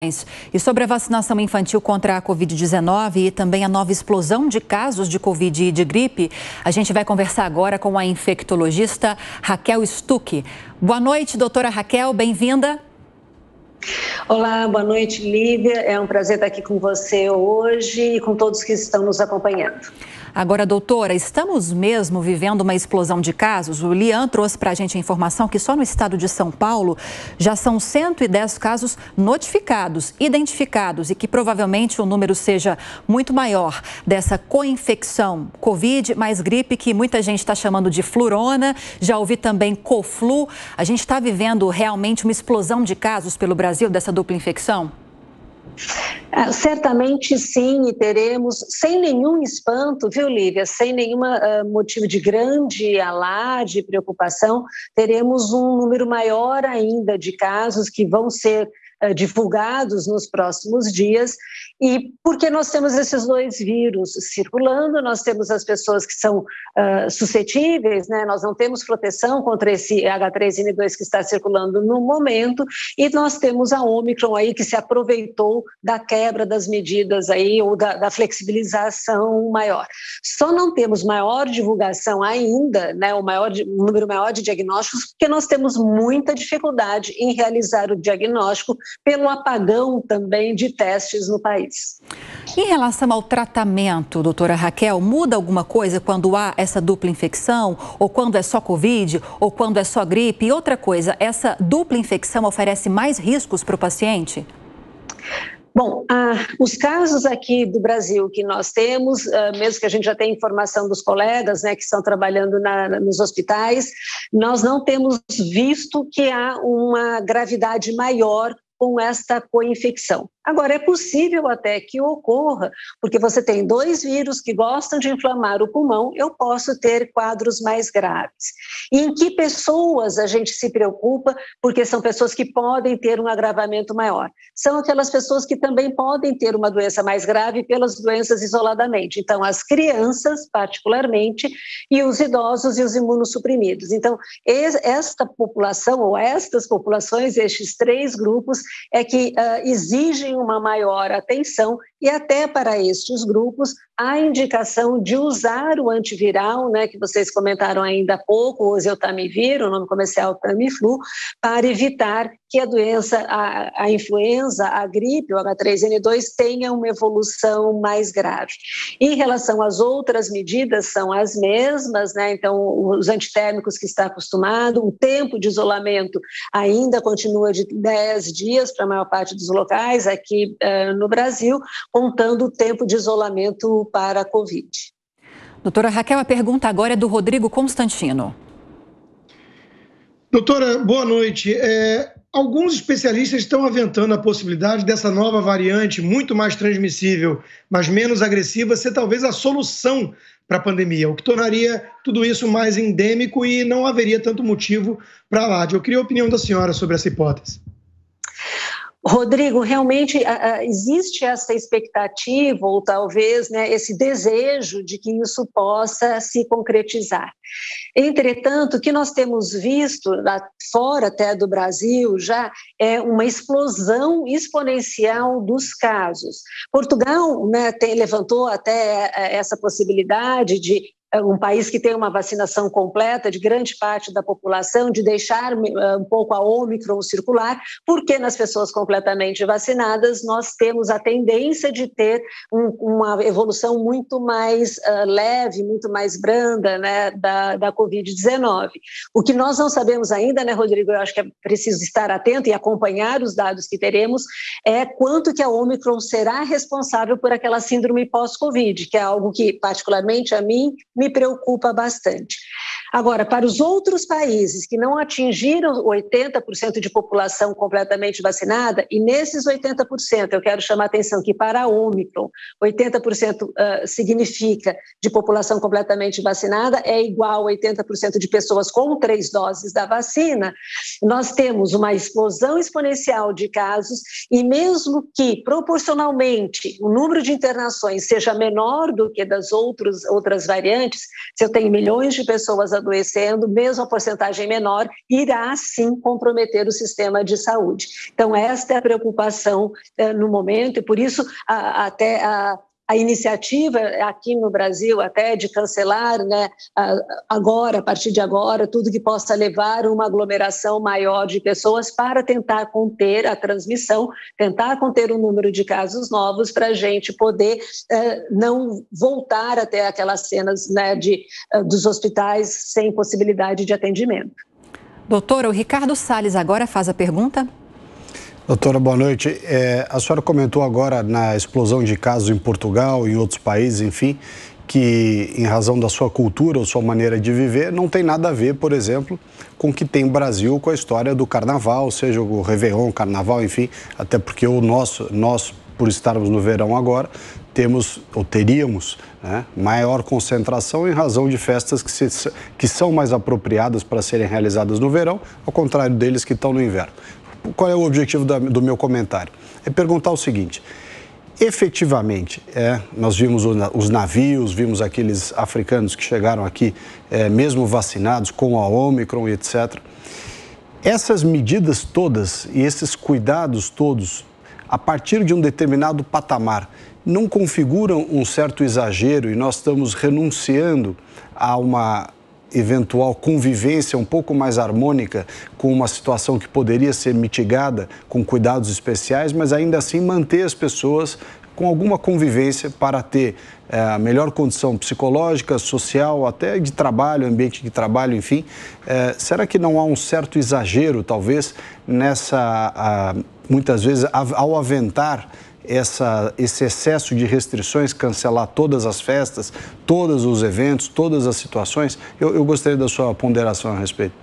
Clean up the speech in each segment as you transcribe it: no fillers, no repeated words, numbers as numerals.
E sobre a vacinação infantil contra a Covid-19 e também a nova explosão de casos de Covid e de gripe, a gente vai conversar agora com a infectologista Raquel Stuck. Boa noite, doutora Raquel, bem-vinda. Olá, boa noite, Lívia. É um prazer estar aqui com você hoje e com todos que estão nos acompanhando. Agora, doutora, estamos mesmo vivendo uma explosão de casos? O Lian trouxe para a gente a informação que só no estado de São Paulo já são 110 casos notificados, identificados e que provavelmente o número seja muito maior dessa coinfecção Covid mais gripe, que muita gente está chamando de flurona, já ouvi também coflu. A gente está vivendo realmente uma explosão de casos pelo Brasil dessa dupla infecção? Certamente sim, e teremos, sem nenhum espanto, viu, Lívia, sem nenhum motivo de grande alarde, preocupação, teremos um número maior ainda de casos que vão ser divulgados nos próximos dias, e porque nós temos esses dois vírus circulando, nós temos as pessoas que são suscetíveis, né? Nós não temos proteção contra esse H3N2 que está circulando no momento, e nós temos a Ômicron aí que se aproveitou da quebra das medidas aí, ou da flexibilização maior. Só não temos maior divulgação ainda, né? Um número maior de diagnósticos, porque nós temos muita dificuldade em realizar o diagnóstico pelo apagão também de testes no país. Em relação ao tratamento, doutora Raquel, muda alguma coisa quando há essa dupla infecção, ou quando é só Covid, ou quando é só gripe? E outra coisa, essa dupla infecção oferece mais riscos para o paciente? Bom, os casos aqui do Brasil que nós temos, mesmo que a gente já tenha informação dos colegas, né, que estão trabalhando nos hospitais, nós não temos visto que há uma gravidade maior com esta coinfecção. Agora, é possível até que ocorra, porque você tem dois vírus que gostam de inflamar o pulmão, eu posso ter quadros mais graves. E em que pessoas a gente se preocupa, porque são pessoas que podem ter um agravamento maior? São aquelas pessoas que também podem ter uma doença mais grave pelas doenças isoladamente. Então, as crianças, particularmente, e os idosos e os imunossuprimidos. Então, esta população, ou estas populações, estes três grupos, é que exigem uma maior atenção, e até para estes grupos a indicação de usar o antiviral, né, que vocês comentaram ainda há pouco, o oseltamivir, o nome comercial Tamiflu, para evitar que a doença, a influenza, a gripe, o H3N2, tenha uma evolução mais grave. Em relação às outras medidas, são as mesmas, né? Então, os antitérmicos que está acostumado, o tempo de isolamento ainda continua de 10 dias para a maior parte dos locais aqui no Brasil, contando o tempo de isolamento para a Covid. Doutora Raquel, a pergunta agora é do Rodrigo Constantino. Doutora, boa noite. Alguns especialistas estão aventando a possibilidade dessa nova variante, muito mais transmissível, mas menos agressiva, ser talvez a solução para a pandemia, o que tornaria tudo isso mais endêmico e não haveria tanto motivo para alarde. Eu queria a opinião da senhora sobre essa hipótese. Rodrigo, realmente existe essa expectativa, ou talvez, né, esse desejo de que isso possa se concretizar. Entretanto, o que nós temos visto lá fora até do Brasil já é uma explosão exponencial dos casos. Portugal, né, levantou até essa possibilidade de um país que tem uma vacinação completa de grande parte da população, de deixar um pouco a Ômicron circular, porque nas pessoas completamente vacinadas nós temos a tendência de ter uma evolução muito mais leve, muito mais branda, né, da Covid-19. O que nós não sabemos ainda, né, Rodrigo, eu acho que é preciso estar atento e acompanhar os dados que teremos, é quanto que a Ômicron será responsável por aquela síndrome pós-Covid, que é algo que, particularmente a mim, me preocupa bastante. Agora, para os outros países que não atingiram 80% de população completamente vacinada, e nesses 80%, eu quero chamar a atenção que para a Ômicron, 80% significa de população completamente vacinada, é igual a 80% de pessoas com 3 doses da vacina, nós temos uma explosão exponencial de casos, e mesmo que proporcionalmente o número de internações seja menor do que das outras variantes, se eu tenho milhões de pessoas adoecendo, mesmo a porcentagem menor, irá sim comprometer o sistema de saúde. Então, esta é a preocupação no momento, e por isso até a iniciativa aqui no Brasil até de cancelar, né, agora, a partir de agora, tudo que possa levar a uma aglomeração maior de pessoas para tentar conter a transmissão, tentar conter o número de casos novos para a gente poder não voltar até aquelas cenas, né, dos hospitais sem possibilidade de atendimento. Doutora, o Ricardo Salles agora faz a pergunta. Doutora, boa noite. A senhora comentou agora na explosão de casos em Portugal e em outros países, enfim, que em razão da sua cultura ou sua maneira de viver, não tem nada a ver, por exemplo, com o que tem o Brasil, com a história do carnaval, seja o Réveillon, carnaval, enfim, até porque nós, por estarmos no verão agora, temos ou teríamos, né, maior concentração em razão de festas que são mais apropriadas para serem realizadas no verão, ao contrário deles que estão no inverno. Qual é o objetivo do meu comentário? É perguntar o seguinte: efetivamente, nós vimos os navios, vimos aqueles africanos que chegaram aqui, mesmo vacinados, com a Ômicron e etc. Essas medidas todas e esses cuidados todos, a partir de um determinado patamar, não configuram um certo exagero e nós estamos renunciando a uma eventual convivência um pouco mais harmônica com uma situação que poderia ser mitigada com cuidados especiais, mas ainda assim manter as pessoas com alguma convivência para ter a melhor condição psicológica, social, até de trabalho, ambiente de trabalho, enfim. Será que não há um certo exagero, talvez, muitas vezes, ao aventar esse excesso de restrições, cancelar todas as festas, todos os eventos, todas as situações? Eu gostaria da sua ponderação a respeito.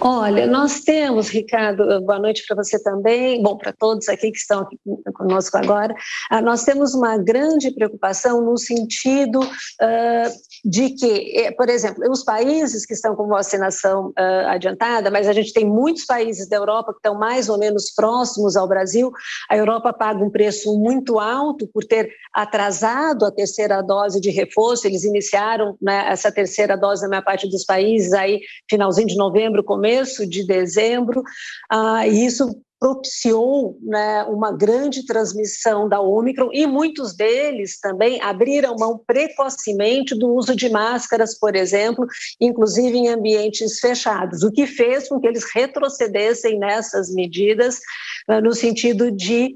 Olha, nós temos, Ricardo, boa noite para você também, bom, para todos aqui que estão aqui conosco agora, nós temos uma grande preocupação no sentido de que, por exemplo, os países que estão com vacinação adiantada, mas a gente tem muitos países da Europa que estão mais ou menos próximos ao Brasil. A Europa paga um preço muito alto por ter atrasado a terceira dose de reforço. Eles iniciaram, né, essa terceira dose na maior parte dos países aí finalzinho de novembro, começo de dezembro, e isso propiciou, né, uma grande transmissão da Ômicron, e muitos deles também abriram mão precocemente do uso de máscaras, por exemplo, inclusive em ambientes fechados, o que fez com que eles retrocedessem nessas medidas, no sentido de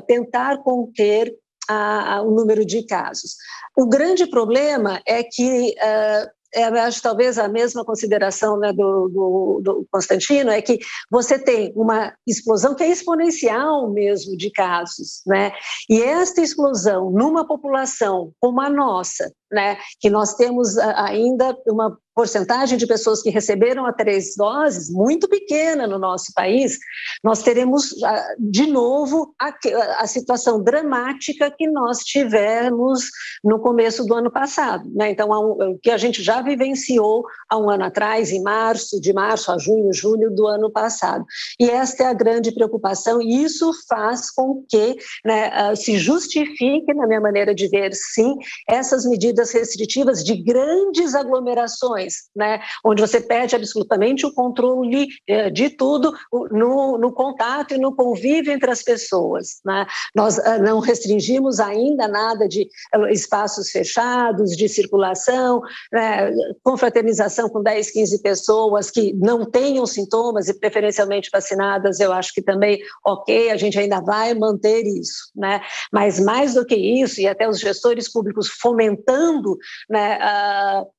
tentar conter o número de casos. O grande problema é que acho talvez a mesma consideração, né, do Constantino, é que você tem uma explosão que é exponencial mesmo de casos, né? E esta explosão numa população como a nossa, né, que nós temos ainda uma porcentagem de pessoas que receberam as 3 doses muito pequena no nosso país, nós teremos de novo a situação dramática que nós tivemos no começo do ano passado, né? Então, o que a gente já vivenciou há um ano atrás, de março a junho, julho do ano passado. E esta é a grande preocupação, e isso faz com que, né, se justifique, na minha maneira de ver, sim, essas medidas restritivas de grandes aglomerações, né, onde você perde absolutamente o controle de tudo no contato e no convívio entre as pessoas, né? Nós não restringimos ainda nada de espaços fechados, de circulação, confraternização com 10, 15 pessoas que não tenham sintomas e preferencialmente vacinadas, eu acho que também ok, a gente ainda vai manter isso, né? Mas mais do que isso, e até os gestores públicos fomentando, né,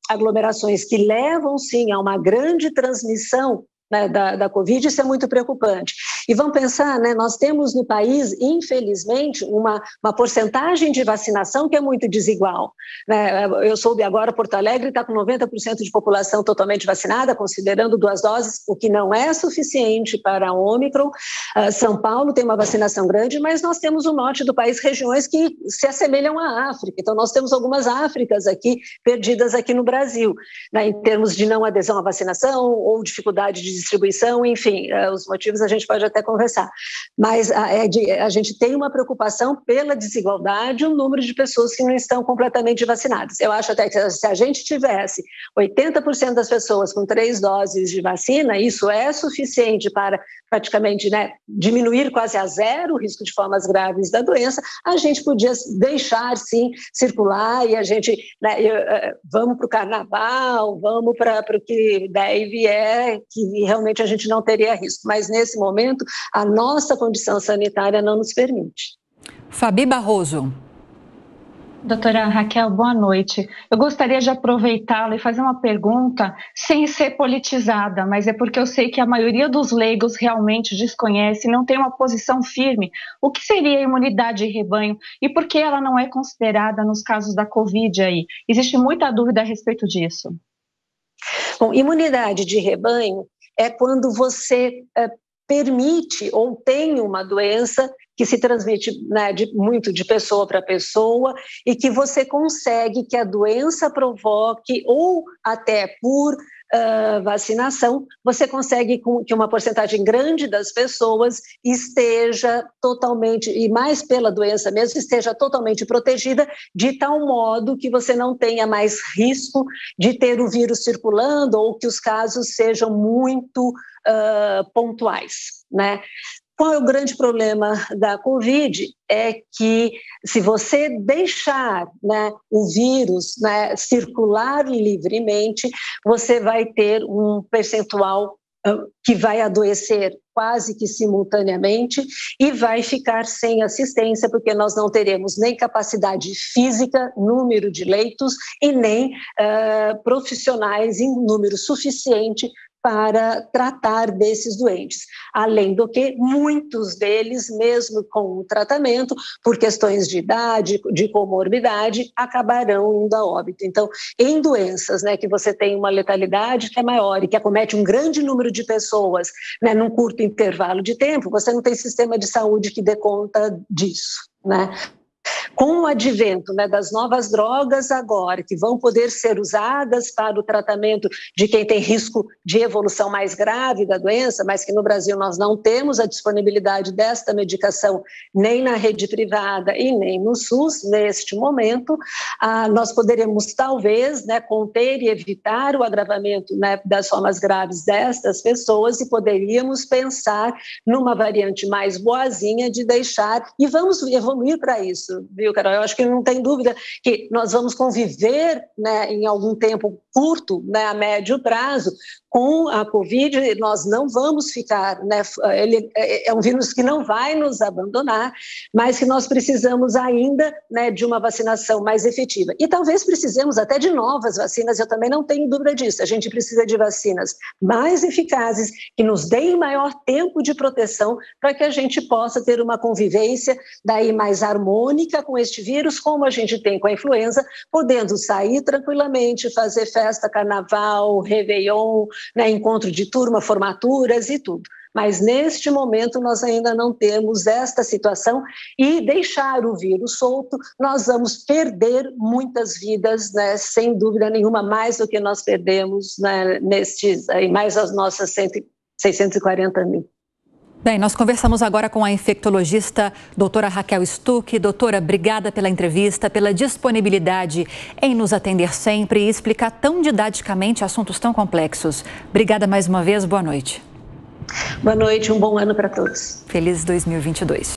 aglomerações que levam, sim, a uma grande transmissão, né, da Covid, isso é muito preocupante. E vamos pensar, né, nós temos no país, infelizmente, uma porcentagem de vacinação que é muito desigual, né? Eu soube agora, Porto Alegre está com 90% de população totalmente vacinada, considerando 2 doses, o que não é suficiente para a Ômicron. São Paulo tem uma vacinação grande, mas nós temos o norte do país, regiões que se assemelham à África. Então, nós temos algumas Áfricas aqui, perdidas aqui no Brasil, né, em termos de não adesão à vacinação ou dificuldade de distribuição, enfim, os motivos a gente pode até até conversar. Mas a gente tem uma preocupação pela desigualdade e o número de pessoas que não estão completamente vacinadas. Eu acho até que se a gente tivesse 80% das pessoas com 3 doses de vacina, isso é suficiente para praticamente, né, diminuir quase a zero o risco de formas graves da doença. A gente podia deixar, sim, circular e a gente, né, vamos para o carnaval, vamos para o que daí vier, que realmente a gente não teria risco. Mas, nesse momento, a nossa condição sanitária não nos permite. Fabi Barroso. Doutora Raquel, boa noite. Eu gostaria de aproveitá-la e fazer uma pergunta sem ser politizada, mas é porque eu sei que a maioria dos leigos realmente desconhece, não tem uma posição firme. O que seria a imunidade de rebanho e por que ela não é considerada nos casos da Covid aí? Existe muita dúvida a respeito disso. Bom, imunidade de rebanho é quando você permite ou tem uma doença que se transmite, né, muito de pessoa para pessoa e que você consegue que a doença provoque, ou até por vacinação, você consegue que uma porcentagem grande das pessoas esteja totalmente, e mais pela doença mesmo, esteja totalmente protegida, de tal modo que você não tenha mais risco de ter o vírus circulando ou que os casos sejam muito pontuais, né? Qual é o grande problema da Covid? É que se você deixar, né, o vírus, né, circular livremente, você vai ter um percentual que vai adoecer quase que simultaneamente e vai ficar sem assistência, porque nós não teremos nem capacidade física, número de leitos e nem profissionais em número suficiente para tratar desses doentes. Além do que, muitos deles, mesmo com o tratamento, por questões de idade, de comorbidade, acabarão indo a óbito. Então, em doenças, né, que você tem uma letalidade que é maior e que acomete um grande número de pessoas, né, num curto intervalo de tempo, você não tem sistema de saúde que dê conta disso, né? Com o advento, né, das novas drogas agora, que vão poder ser usadas para o tratamento de quem tem risco de evolução mais grave da doença, mas que no Brasil nós não temos a disponibilidade desta medicação nem na rede privada e nem no SUS, neste momento, nós poderemos talvez, né, conter e evitar o agravamento, né, das formas graves destas pessoas e poderíamos pensar numa variante mais boazinha de deixar, e vamos evoluir para isso, viu, Carol? Eu acho que não tem dúvida que nós vamos conviver, né, em algum tempo curto, né, a médio prazo, com a Covid. Nós não vamos ficar, né, ele é um vírus que não vai nos abandonar, mas que nós precisamos ainda, né, de uma vacinação mais efetiva. E talvez precisemos até de novas vacinas, eu também não tenho dúvida disso. A gente precisa de vacinas mais eficazes, que nos deem maior tempo de proteção, para que a gente possa ter uma convivência daí mais harmônica com este vírus, como a gente tem com a influenza, podendo sair tranquilamente, fazer festa, carnaval, réveillon, né, encontro de turma, formaturas e tudo. Mas neste momento nós ainda não temos esta situação e deixar o vírus solto, nós vamos perder muitas vidas, né, sem dúvida nenhuma, mais do que nós perdemos, né, mais as nossas 640 mil. Bem, nós conversamos agora com a infectologista doutora Raquel Stuck. Doutora, obrigada pela entrevista, pela disponibilidade em nos atender sempre e explicar tão didaticamente assuntos tão complexos. Obrigada mais uma vez, boa noite. Boa noite, um bom ano para todos. Feliz 2022.